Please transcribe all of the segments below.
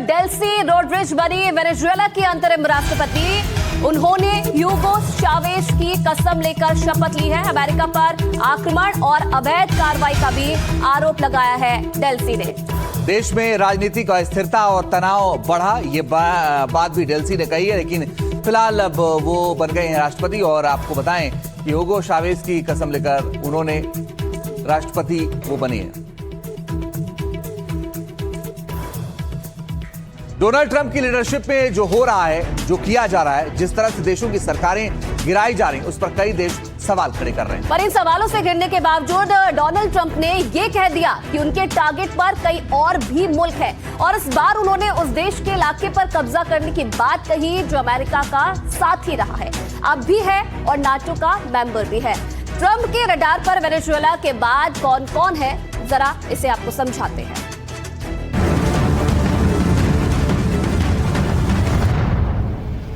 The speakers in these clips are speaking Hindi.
डेल्सी रोड्रिग्स बनी वेनेजुएला की अंतरिम राष्ट्रपति। उन्होंने ह्यूगो चावेज की कसम लेकर शपथ ली है। अमेरिका पर आक्रमण और अवैध कार्रवाई का भी आरोप लगाया है डेल्सी ने। देश में राजनीतिक अस्थिरता और तनाव बढ़ा, ये बात भी डेल्सी ने कही है, लेकिन फिलहाल अब वो बन गए हैं राष्ट्रपति। और आपको बताएं कि ह्यूगो चावेज की कसम लेकर उन्होंने राष्ट्रपति वो बनी है। डोनाल्ड ट्रंप की लीडरशिप में जो हो रहा है, जो किया जा रहा है, जिस तरह से देशों की सरकारें गिराई जा रही हैं, उस पर कई देश सवाल खड़े कर रहे हैं। पर इन सवालों से घिरने के बावजूद डोनाल्ड ट्रंप ने यह कह दिया कि उनके टारगेट पर कई और भी मुल्क है, और इस बार उन्होंने उस देश के इलाके पर कब्जा करने की बात कही जो अमेरिका का साथी रहा है, अब भी है और नाटो का मेंबर भी है। ट्रंप के रडार पर वेनेजुएला के बाद कौन कौन है, जरा इसे आपको समझाते हैं।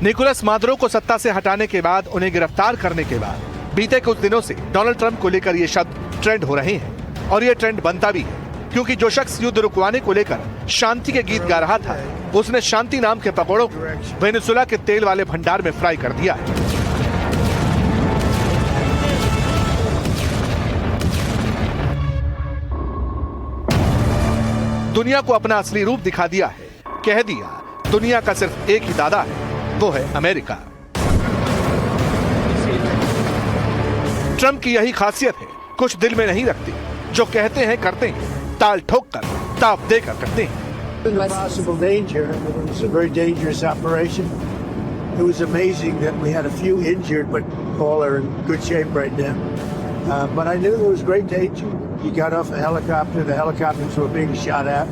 निकोलस मादुरो को सत्ता से हटाने के बाद, उन्हें गिरफ्तार करने के बाद बीते कुछ दिनों से डोनाल्ड ट्रंप को लेकर ये शब्द ट्रेंड हो रहे हैं। और ये ट्रेंड बनता भी है, क्योंकि जो शख्स युद्ध रुकवाने को लेकर शांति के गीत गा रहा था, उसने शांति नाम के पकौड़ों को वेनेजुएला के तेल वाले भंडार में फ्राई कर दिया है। दुनिया को अपना असली रूप दिखा दिया है। कह दिया दुनिया का सिर्फ एक ही दादा है, वो है अमेरिका। ट्रंप की यही खासियत है, कुछ दिल में नहीं रखते, जो कहते हैं करते हैं, ताल ठोक कर ताप देकर करते हैं। Possible danger. It was a very dangerous operation. It was amazing that we had a few injured, but all are in good shape right now. But I knew there was great danger. He got off a helicopter. The helicopters were being shot at.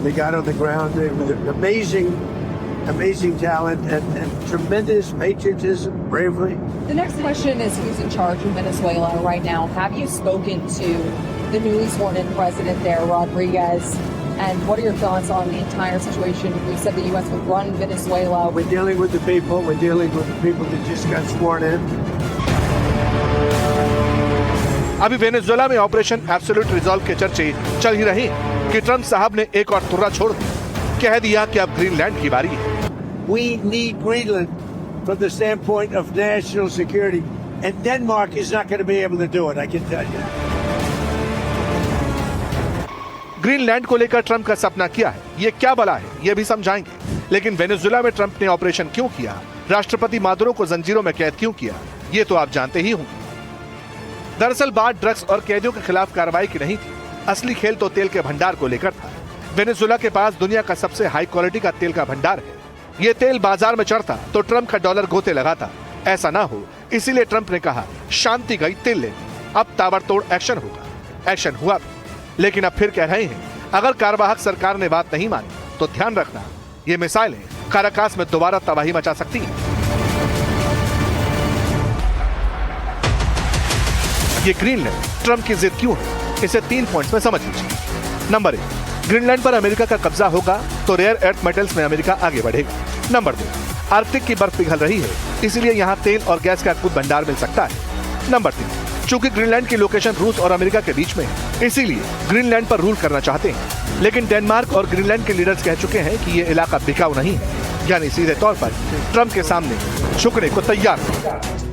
They got on the ground. They were amazing talent and tremendous patriotism, bravery. The next question is who's in charge of Venezuela right now? Have you spoken to the newly sworn in president there, Rodriguez? And what are your thoughts on the entire situation? We said the U.S. would run Venezuela. We're dealing with the people. We're dealing with the people that just got sworn in. अभी वेनेजुएला में ऑपरेशन एब्सोल्यूट रिजॉल्व के चर्चे चल ही रहे हैं कि ट्रंप साहब ने एक और तुर्रा छोड़ दिया, कह दिया कि अब ग्रीनलैंड की बारी है। We need Greenland from the standpoint of national security, and Denmark is not going to be able to do it, I can tell you. Greenland को लेकर ट्रंप का सपना क्या है, ये क्या बला है, ये भी समझाएंगे। लेकिन वेनेजुएला में ट्रंप ने ऑपरेशन क्यों किया, राष्ट्रपति मादुरो को जंजीरों में कैद क्यों किया, ये तो आप जानते ही होंगे। दरअसल बात ड्रग्स और कैदियों के खिलाफ कार्रवाई की नहीं थी, असली खेल तो तेल के भंडार को लेकर था। वेनेजुएला के पास दुनिया का सबसे हाई क्वालिटी का तेल का भंडार है। ये तेल बाजार में चढ़ता तो ट्रंप का डॉलर गोते लगाता, ऐसा ना हो इसीलिए ट्रंप ने कहा शांति गई तेल ले, अब ताबड़तोड़ एक्शन होगा। एक्शन हुआ भी, लेकिन अब फिर कह रहे हैं अगर कार्यवाहक सरकार ने बात नहीं मानी तो ध्यान रखना, ये मिसाइलें काराकास में दोबारा तबाही मचा सकती हैं। ये ग्रीनलैंड ट्रंप की जिद क्यों है, इसे 3 पॉइंट्स में समझ लीजिए। नंबर 1, ग्रीनलैंड पर अमेरिका का कब्जा होगा तो रेयर अर्थ मेटल्स में अमेरिका आगे बढ़ेगा। नंबर 2, आर्कटिक की बर्फ पिघल रही है, इसलिए यहाँ तेल और गैस का अद्भुत भंडार मिल सकता है। नंबर 3, चूंकि ग्रीनलैंड की लोकेशन रूस और अमेरिका के बीच में है, इसीलिए ग्रीनलैंड पर रूल करना चाहते हैं। लेकिन डेनमार्क और ग्रीनलैंड के लीडर्स कह चुके हैं कि ये इलाका बिकाऊ नहीं है, यानी सीधे तौर पर ट्रंप के सामने झुकने को तैयार है।